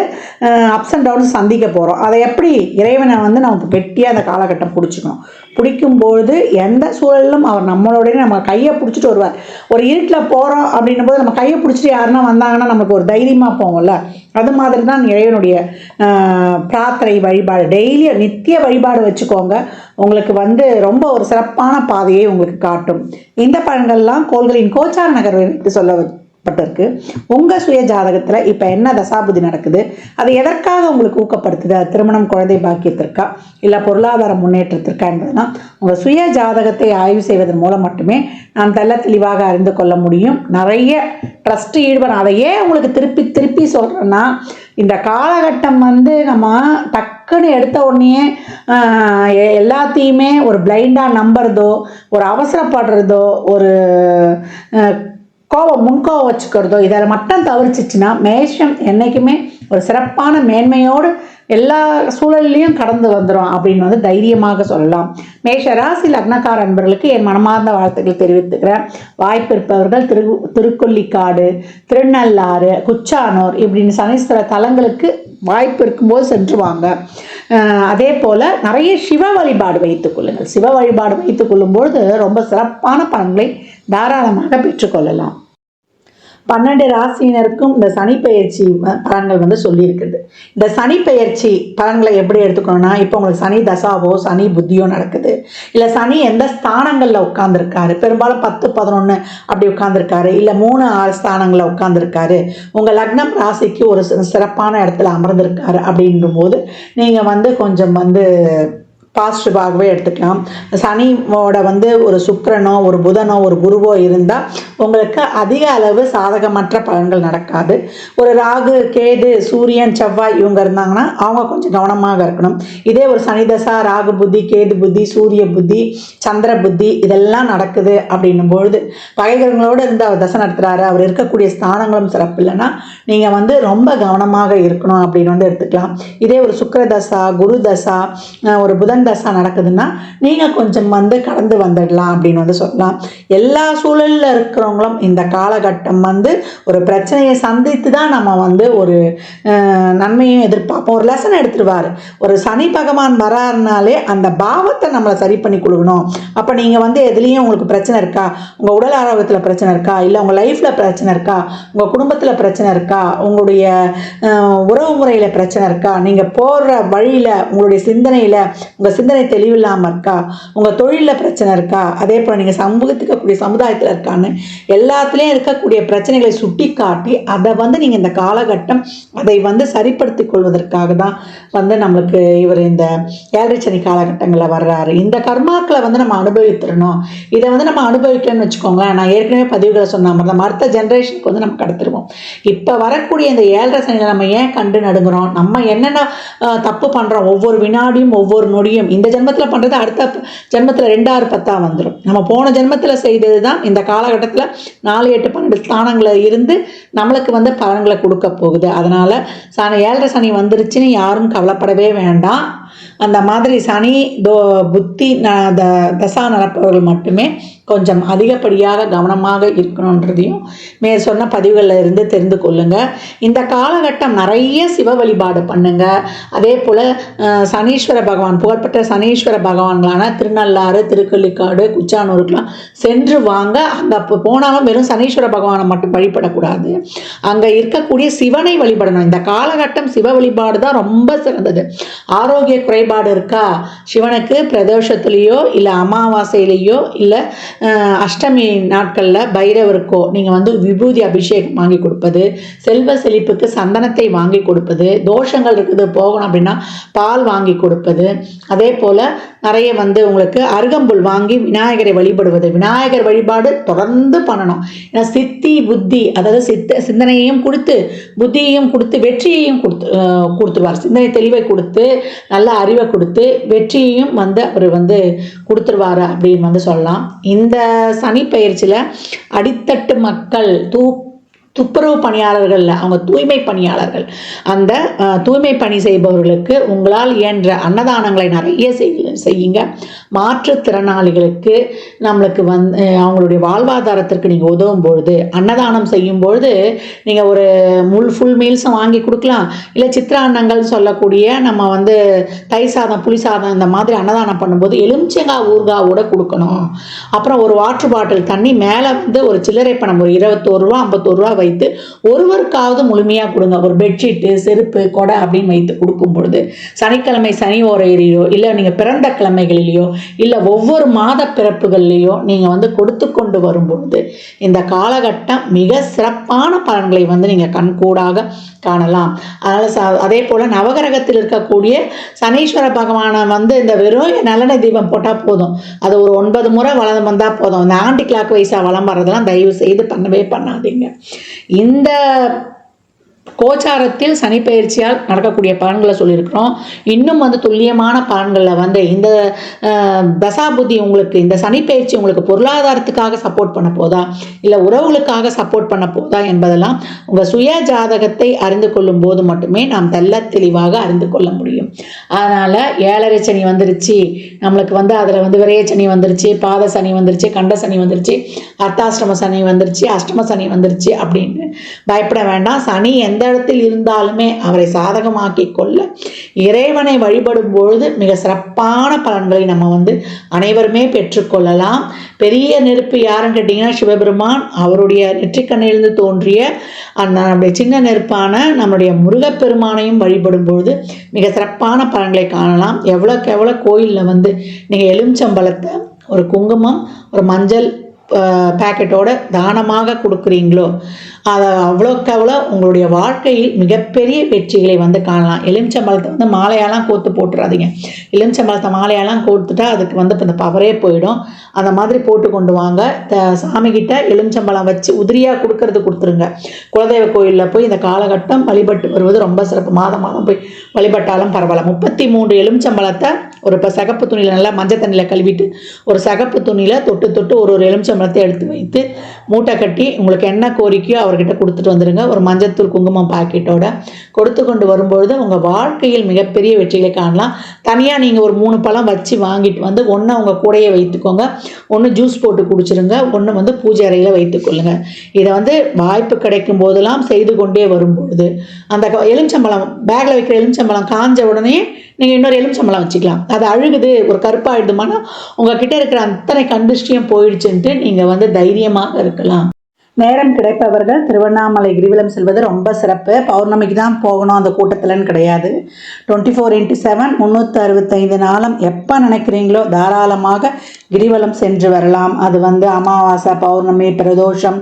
அப்ஸ் அண்ட் டவுன்ஸ் சந்திக்க போகிறோம். அதை எப்படி இறைவனை வந்து நம்ம கெட்டியாக அந்த காலகட்டம் பிடிச்சிக்கணும். பிடிக்கும்பொழுது எந்த சூழலிலும் அவர் நம்மளோடய நம்ம கையை பிடிச்சிட்டு வருவார். ஒரு இருட்டில் போகிறோம் அப்படின்னும் போது நம்ம கையை பிடிச்சிட்டு யாருன்னா வந்தாங்கன்னா நமக்கு ஒரு தைரியமாக போவோம்ல. அது மாதிரி தான் இறைவனுடைய பிரார்த்தனை வழிபாடு, டெய்லி நித்திய வழிபாடு வச்சுக்கோங்க. உங்களுக்கு வந்து ரொம்ப ஒரு சிறப்பான பாதையை உங்களுக்கு காட்டும். இந்த பலன்கள்லாம் கோள்களின் கோச்சார நகர்வை வைத்து சொல்லப்பட்டிருக்கு. உங்கள் சுய ஜாதகத்தில் இப்போ என்ன தசாபுதி நடக்குது, அது எதற்காக உங்களுக்கு ஊக்கப்படுத்துது, அது திருமணம், குழந்தை பாக்கியத்திற்கா, இல்லை பொருளாதார முன்னேற்றத்திற்கா என்பதுதான் உங்கள் சுய ஜாதகத்தை ஆய்வு செய்வதன் மூலம் மட்டுமே நாம் தெளிவாக அறிந்து கொள்ள முடியும். நிறைய ட்ரஸ்ட் ஈடுபடும். அதையே உங்களுக்கு திருப்பி திருப்பி சொல்கிறேன்னா, இந்த காலகட்டம் வந்து நம்ம டக்குன்னு எடுத்த உடனே எல்லாத்தையுமே ஒரு பிளைண்டாக நம்புறதோ, ஒரு அவசரப்படுறதோ, ஒரு முன்கோவம் வச்சுக்கிறதோ இதில் மட்டும் தவிர்த்துச்சுன்னா மேஷம் என்றைக்குமே ஒரு சிறப்பான மேன்மையோடு எல்லா சூழல்லையும் கடந்து வந்துடும் அப்படின்னு வந்து தைரியமாக சொல்லலாம். மேஷ ராசி லக்னக்கார அன்பர்களுக்கு என் மனமார்ந்த வாழ்த்துக்கள் தெரிவித்துக்கிறேன். வாய்ப்பு இருப்பவர்கள் திருக்கொல்லிக்காடு, திருநள்ளாறு, குச்சானூர் இப்படின்னு சனீஸ்வர தலங்களுக்கு வாய்ப்பு இருக்கும்போது சென்று வாங்க. அதே போல் நிறைய சிவ வழிபாடு வைத்துக் கொள்ளுங்கள். சிவ வழிபாடு வைத்துக் கொள்ளும்பொழுது ரொம்ப சிறப்பான பலன்களை தாராளமாக பெற்றுக்கொள்ளலாம். 12 ராசியினருக்கும் இந்த சனி பெயர்ச்சி பலன்கள் வந்து சொல்லியிருக்குது. இந்த சனி பெயர்ச்சி பலன்களை எப்படி எடுத்துக்கணும்னா, இப்போ உங்களுக்கு சனி தசாவோ சனி புத்தியோ நடக்குது, இல்லை சனி எந்த ஸ்தானங்களில் உட்காந்துருக்காரு, பெரும்பாலும் 10, 11 அப்படி உட்காந்துருக்காரு, இல்லை 3, 6 ஸ்தானங்களில் உட்காந்துருக்காரு, உங்கள் லக்னம் ராசிக்கு ஒரு சிறப்பான இடத்துல அமர்ந்திருக்காரு அப்படின்னும் போது நீங்கள் வந்து கொஞ்சம் வந்து பாசிட்டிவாகவே எடுத்துக்கலாம். சனியோட வந்து ஒரு சுக்கிரனோ ஒரு புதனோ ஒரு குருவோ இருந்தால் உங்களுக்கு அதிக அளவு சாதகமற்ற பலன்கள் நடக்காது. ஒரு ராகு, கேது, சூரியன், செவ்வாய் இவங்க இருந்தாங்கன்னா அவங்க கொஞ்சம் கவனமாக இருக்கணும். இதே ஒரு சனி தசா, ராகு புத்தி, கேது புத்தி, சூரிய புத்தி, சந்திர புத்தி இதெல்லாம் நடக்குது அப்படின்னும் பொழுது பகைகளோடு இருந்து அவர் தசை நடத்துகிறாரு, அவர் இருக்கக்கூடிய ஸ்தானங்களும் சிறப்பு இல்லைன்னா நீங்கள் வந்து ரொம்ப கவனமாக இருக்கணும் அப்படின்னு வந்து எடுத்துக்கலாம். இதே ஒரு சுக்கிர தசா, குரு தசா, ஒரு புதன் தசா நடக்குதுன்னா நீங்கள் கொஞ்சம் வந்து கடந்து வந்துடலாம் அப்படின்னு வந்து சொல்லலாம். எல்லா சூழலில் இருக்கிறவங்களும் இந்த காலகட்டம் வந்து ஒரு பிரச்சனையை சந்தித்து தான் நம்ம வந்து ஒரு நன்மையும் எதிர்பார்ப்போம். ஒரு லெசன் எடுத்துருவார். ஒரு சனி பகவான் வராருனாலே அந்த பாவத்தை நம்மளை சரி பண்ணி கொடுக்கணும். அப்போ நீங்கள் வந்து எதுலேயும் உங்களுக்கு பிரச்சனை இருக்கா, உங்கள் உடல் ஆரோக்கியத்தில் பிரச்சனை இருக்கா, இல்லை உங்கள் லைஃப்பில் பிரச்சனை இருக்கா, உங்கள் குடும்பத்தில் பிரச்சனை இருக்கா, உங்களுடைய உறவு முறையில் பிரச்சனை இருக்கா, நீங்கள் போகிற வழியில் உங்களுடைய சிந்தனையில் உங்கள் சிந்தனை தெளிவில்லாமல் இருக்கா, உங்கள் தொழிலில் பிரச்சனை இருக்கா, அதே போல் நீங்கள் சமூகத்துக்கக்கூடிய சமுதாயத்தில் இருக்கான்னு எல்லாத்துலேயும் இருக்கக்கூடிய பிரச்சனைகளை சுட்டி காட்டி அதை வந்து நீங்கள் இந்த காலகட்டம் அதை வந்து சரிப்படுத்தி கொள்வதற்காக தான் வந்து நம்மளுக்கு இவர் இந்த 7 சனி காலகட்டங்களில் வர்றாரு. இந்த கர்மாக்களை வந்து நம்ம அனுபவித்துடணும். இதை வந்து நம்ம அனுபவிக்கணும்னு வச்சுக்கோங்களேன், நான் ஏற்கனவே பதிவுகளை சொன்ன மாதிரி நம்ம அடுத்த ஜென்ரேஷனுக்கு வந்து நம்ம கடத்திடுவோம். இப்போ வரக்கூடிய இந்த 7 சனியில் நம்ம ஏன் கண்டு நடுங்குறோம், நம்ம என்னென்ன தப்பு பண்ணுறோம், ஒவ்வொரு வினாடியும் ஒவ்வொரு நொடியும் இந்த ஜென்மத்தில் பண்ணுறது அடுத்த ஜென்மத்தில் 2, 6, 10 வந்துடும். நம்ம போன ஜென்மத்தில் செய்தது தான் இந்த காலகட்டத்தில் 4, 8, 12 ஸ்தானங்களில் இருந்து நம்மளுக்கு வந்து பலன்களை கொடுக்க போகுது. அதனால் 7 சனி வந்துருச்சுன்னு யாரும் கவலைப்படவே வேண்டாம். அந்த மாதிரி சனி புத்தி தசா நடப்பவர்கள் மட்டுமே கொஞ்சம் அதிகப்படியாக கவனமாக இருக்கணுன்றதையும் சொன்ன பதிவுகளில் இருந்து தெரிந்து கொள்ளுங்க. இந்த காலகட்டம் நிறைய சிவ வழிபாடு பண்ணுங்க. அதே போல் சனீஸ்வர பகவான், புகழ்பெற்ற சனீஸ்வர பகவான்களான திருநள்ளாறு, திருக்கொல்லிக்காடு, குச்சானூருக்கெலாம் சென்று வாங்க. அங்கே போனாலும் வெறும் சனீஸ்வர பகவானை மட்டும் வழிபடக்கூடாது, அங்கே இருக்கக்கூடிய சிவனை வழிபடணும். இந்த காலகட்டம் சிவ வழிபாடு தான் ரொம்ப சிறந்தது. ஆரோக்கிய குறைபாடு இருக்கா, சிவனுக்கு பிரதோஷத்துலேயோ இல்லை அமாவாசையிலேயோ இல்லை அஷ்டமி நாட்களில் பைரவருக்கோ நீங்கள் வந்து விபூதி அபிஷேகம் வாங்கி கொடுப்பது, செல்வ செழிப்புக்கு சந்தனத்தை வாங்கி கொடுப்பது, தோஷங்கள் இருக்குது போகணும் அப்படின்னா பால் வாங்கி கொடுப்பது, அதே போல் நிறைய வந்து உங்களுக்கு அருகம்புல் வாங்கி விநாயகரை வழிபடுவது. விநாயகர் வழிபாடு தொடர்ந்து பண்ணணும். ஏன்னா சித்தி புத்தி, அதாவது சிந்தனையையும் கொடுத்து புத்தியையும் கொடுத்து வெற்றியையும் கொடுத்துருவார். சிந்தனை தெளிவை கொடுத்து நல்ல அறிவை கொடுத்து வெற்றியையும் வந்து அவர் வந்து கொடுத்துருவார் அப்படின்னு வந்து சொல்லலாம். இந்த சனி பயிற்சியில் அடித்தட்டு மக்கள் துப்புரவு பணியாளர்கள், அவங்க தூய்மை பணியாளர்கள், அந்த தூய்மை பணி செய்பவர்களுக்கு உங்களால் இயன்ற அன்னதானங்களை நிறைய செய்யுங்க. மாற்றுத்திறனாளிகளுக்கு நம்மளுக்கு அவங்களுடைய வாழ்வாதாரத்திற்கு நீங்கள் உதவும் பொழுது, அன்னதானம் செய்யும் பொழுது நீங்கள் ஒரு ஃபுல் மீல்ஸும் வாங்கி கொடுக்கலாம். இல்லை சித்திரான்னங்கள் சொல்லக்கூடிய நம்ம வந்து தயிர் சாதம், புளி சாதம் இந்த மாதிரி அன்னதானம் பண்ணும்போது எலுமிச்சங்காய் ஊறுகாவோட கொடுக்கணும். அப்புறம் ஒரு வாட்டர் பாட்டில் தண்ணி மேலே வந்து ஒரு சில்லறை பணம் ஒரு 21 ரூபா 51 ரூபா வைத்து ஒருவருக்காவது முழுமையாக கொடுங்க. ஒரு பெட்ஷீட்டு, செருப்பு, கொடை அப்படின்னு வைத்து கொடுக்கும் பொழுது சனிக்கிழமை சனி ஓரையிலையோ இல்லை நீங்கள் பிறந்த கிழமைகளிலேயோ இல்லை ஒவ்வொரு மாத பிறப்புகள்லையோ நீங்கள் வந்து கொடுத்து கொண்டு வரும்பொழுது இந்த காலகட்டம் மிக சிறப்பான பலன்களை வந்து நீங்கள் கண்கூடாக காணலாம். அதனால் அதே போல் நவகிரகத்தில் இருக்கக்கூடிய சனீஸ்வர பகவானை வந்து இந்த வெறும் நல்லெண்ணெய் தீபம் போட்டால் போதும், அது ஒரு 9 முறை வளம் வந்தால் போதும். இந்த ஆன்டி கிளாக் வைஸாக வளம் வர்றதெல்லாம் தயவு செய்து பண்ணவே பண்ணாதீங்க. இந்த கோச்சாரத்தில் சனி பயிற்சியால் நடக்கக்கூடிய பலன்களை சொல்லியிருக்கிறோம். இன்னும் துல்லியமான பலன்களில் இந்த தசாபுத்தி உங்களுக்கு, இந்த சனி பயிற்சி உங்களுக்கு பொருளாதாரத்துக்காக சப்போர்ட் பண்ண போதா, இல்லை உறவுகளுக்காக சப்போர்ட் பண்ண போதா என்பதெல்லாம் உங்கள் சுய ஜாதகத்தை அறிந்து கொள்ளும் போது மட்டுமே நாம் தெள்ள தெளிவாக அறிந்து கொள்ள முடியும். அதனால் 7.5 சனி வந்துருச்சு நம்மளுக்கு, அதில் விரைய சனி வந்துருச்சு, பாத சனி வந்துருச்சு, கண்ட சனி வந்துருச்சு, அர்த்தாஷ்டம சனி வந்துருச்சு, அஷ்டம சனி வந்துருச்சு அப்படின்னு பயப்பட வேண்டாம். சனி எந்த இடத்தில் இருந்தாலுமே அவரை சாதகமாக்கி கொள்ள இறைவனை வழிபடும் பொழுது மிக சிறப்பான பலன்களை நம்ம அனைவருமே பெற்றுக்கொள்ளலாம். பெரிய நெருப்பு யாருன்னு கேட்டிங்கன்னா சிவபெருமான். அவருடைய நெற்றிக்கண்ணிலிருந்து தோன்றிய அந்த நம்முடைய சின்ன நெருப்பான நம்முடைய முருகப்பெருமானையும் வழிபடும் பொழுது மிக சிறப்பான பலன்களை காணலாம். எவ்வளோக்கு எவ்வளோ கோயிலில் நீங்கள் எலுமிச்சம்பழத்தை, ஒரு குங்குமம், ஒரு மஞ்சள் பேக்கெட்டோட தானமாக கொடுக்குறீங்களோ அதை அவ்வளோக்கு அவ்வளோ உங்களுடைய வாழ்க்கையில் மிகப்பெரிய வெற்றிகளை காணலாம். எலுமிச்சம்பழத்தை மாலையெல்லாம் கோர்த்து போட்டுறாதீங்க. எலுமிச்சம்பழத்தை மாலையெல்லாம் கோர்த்துட்டா அதுக்கு இப்போ இந்த பவரே போயிடும். அந்த மாதிரி போட்டு கொண்டு வாங்க. சாமிகிட்ட எலுமிச்சம்பழம் வச்சு உதிரியாக கொடுத்துருங்க. குலதெய்வ கோயிலில் போய் இந்த காலகட்டம் வழிபட்டு வருவது ரொம்ப சிறப்பு. மாதம் போய் வழிபட்டாலும் பரவாயில்ல. 33 எலுமிச்சம்பழத்தை ஒரு சிகப்பு துணியில் நல்லா மஞ்சள் தண்ணியில் கழுவிட்டு ஒரு சிகப்பு துணியில் தொட்டு ஒரு எலுமிச்சம்பழத்தை எடுத்து வைத்து மூட்டை கட்டி உங்களுக்கு என்ன கோரிக்கையோ அவர்கிட்ட கொடுத்துட்டு வந்துடுங்க. ஒரு மஞ்சத்தூள் குங்குமம் பாக்கெட்டோட கொடுத்து கொண்டு வரும்பொழுது உங்கள் வாழ்க்கையில் மிகப்பெரிய வெற்றிகளை காணலாம். தனியாக நீங்கள் ஒரு 3 பழம் வச்சு வாங்கிட்டு ஒன்று உங்கள் கூடையே வைத்துக்கோங்க, ஒன்று ஜூஸ் போட்டு குடிச்சிருங்க, ஒன்று பூஜை அறையில் வைத்துக்கொள்ளுங்க. இதை வாய்ப்பு கிடைக்கும் போதெல்லாம் செய்து கொண்டே வரும்பொழுது அந்த எலுமிச்சம்பழம் பேக்கில் வைக்கிற எலுமிச்சம்பழம் காஞ்ச உடனே நீங்கள் இன்னொரு எலுமிச்சம்பழம் வச்சுக்கலாம். அது அழுகுது, ஒரு கருப்பாயிடுமானா உங்ககிட்ட இருக்கிற அத்தனை கண்டிஷ்டியும் போயிடுச்சுன்ட்டு நீங்கள் தைரியமாக இருக்கலாம். நேரம் கிடைப்பவர்கள் திருவண்ணாமலை கிரிவலம் செல்வது ரொம்ப சிறப்பு. பௌர்ணமிக்கு தான் போகணும் அந்த கூட்டத்தில்னு கிடையாது. 24x7 365 நாளும் எப்போ நினைக்கிறீங்களோ தாராளமாக கிரிவலம் சென்று வரலாம். அது அமாவாசை, பௌர்ணமி, பிரதோஷம்,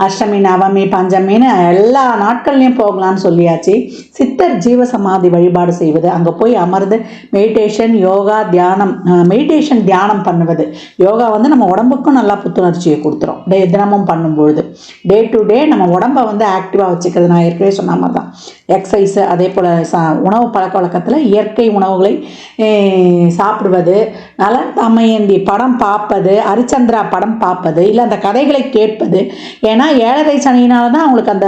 அஷ்டமி, நவமி, பஞ்சமின்னு எல்லா நாட்கள்லையும் போகலான்னு சொல்லியாச்சு. சித்தர் ஜீவசமாதி வழிபாடு செய்வது, அங்கே போய் அமர்ந்து மெடிடேஷன், யோகா, தியானம், மெடிடேஷன் தியானம் பண்ணுவது. யோகா நம்ம உடம்புக்கும் நல்லா புத்துணர்ச்சியை கொடுத்துரும். தினமும் பண்ணும்பொழுது டே டு டே நம்ம உடம்பை ஆக்டிவாக வச்சுக்கிறது. நான் ஏற்கனவே சொன்ன மாதிரி தான் எக்ஸசைஸு, அதே போல் உணவு பழக்க வழக்கத்தில் இயற்கை உணவுகளை சாப்பிடுவது, நலன் தமயந்தி படம் பார்ப்பது, ஹரிச்சந்திரா படம் பார்ப்பது, இல்லை அந்த கதைகளை கேட்பது. ஏன்னா 7.5 சனியினால தான் அவங்களுக்கு அந்த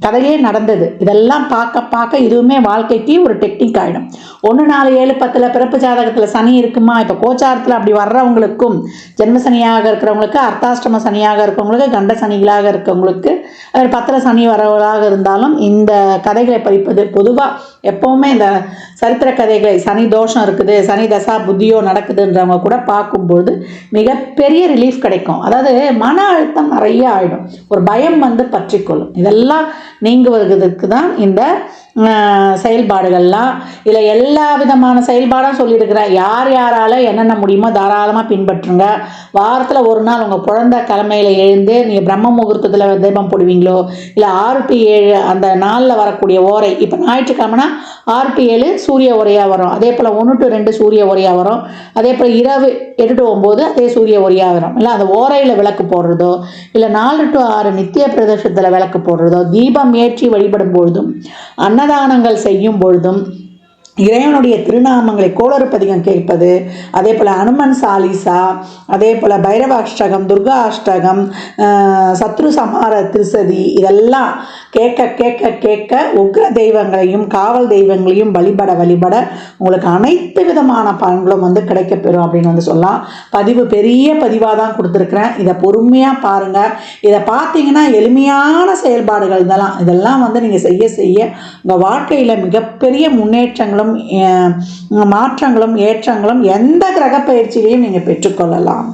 கதையே நடந்தது. இதெல்லாம் பார்க்க இதுவுமே வாழ்க்கைக்கு ஒரு டெக்னிக் ஆகிடும். 1, 4, 7, 10 பிறப்பு ஜாதகத்தில் சனி இருக்குமா, இப்போ கோச்சாரத்தில் அப்படி வர்றவங்களுக்கும், ஜென்ம சனியாக இருக்கிறவங்களுக்கு, அர்த்தாஷ்டம சனியாக இருக்கிறவங்களுக்கு, கண்ட சனிகளாக இருக்கவங்களுக்கு, 10 சனி வரவர்களாக இருந்தாலும் இந்த கதைகளை படிப்பது. பொதுவாக எப்போவுமே இந்த சரித்திர கதைகளை, சனி தோஷம் இருக்குது, சனி தசா புத்தியோ நடக்குதுன்றவங்க கூட பார்க்கும்போது மிகப்பெரிய ரிலீஃப் கிடைக்கும். அதாவது மன அழுத்தம் நிறைய ஆகிடும், ஒரு பயம் பற்றிக்கொள்ளும். இதெல்லாம் நீங்குவதற்கு தான் இந்த செயல்பாடுகள்லாம். இதில் எல்லா விதமான செயல்பாடும் சொல்லியிருக்கிறேன். யார் யாரால் என்னென்ன முடியுமோ தாராளமாக பின்பற்றுங்க. வாரத்தில் ஒரு நாள் உங்கள் குழந்தை கிழமையில் எழுந்து நீங்கள் பிரம்ம முகூர்த்தத்தில் தீபம் போடுவீங்களோ, இல்லை 6 to 7 அந்த நாளில் வரக்கூடிய ஓரை, இப்போ ஞாயிற்றுக்கிழமைனா 6 to 7 சூரிய ஓரையாக வரும். அதே போல் 1 to 2 சூரிய ஓரையாக வரும். அதே போல் இரவு 8 to 9 அதே சூரிய ஓரையாக வரும். இல்லை அந்த ஓரையில் விளக்கு போடுறதோ, இல்லை 4 to 6 நித்திய பிரதோஷத்தில் விளக்கு போடுறதோ, தீபம் ஏற்றி வழிபடும் பொழுதும், அன்னதானங்கள் செய்யும் பொழுதும், இறைவனுடைய திருநாமங்களை கோளறுப்பதிகம் கேட்பது, அதே போல் அனுமன் சாலிசா, அதே போல் பைரவ அஷ்டகம், துர்கா அஷ்டகம், சத்ரு சமார திருசதி, இதெல்லாம் கேட்க கேட்க கேட்க உக்ர தெய்வங்களையும் காவல் தெய்வங்களையும் வழிபட உங்களுக்கு அனைத்து விதமான பலன்களும் கிடைக்கப்பெறும் அப்படின்னு சொல்லலாம். பதிவு பெரிய பதிவாக தான் கொடுத்துருக்குறேன். இதை பொறுமையாக பாருங்கள். இதை பார்த்தீங்கன்னா எளிமையான செயல்பாடுகள் இதெல்லாம் நீங்கள் செய்ய உங்கள் வாழ்க்கையில் மிகப்பெரிய முன்னேற்றங்களும் மாற்றங்களும் ஏற்றங்களும் எந்த கிரக பயிற்சியிலையும் நீங்கள் பெற்றுக்கொள்ளலாம்.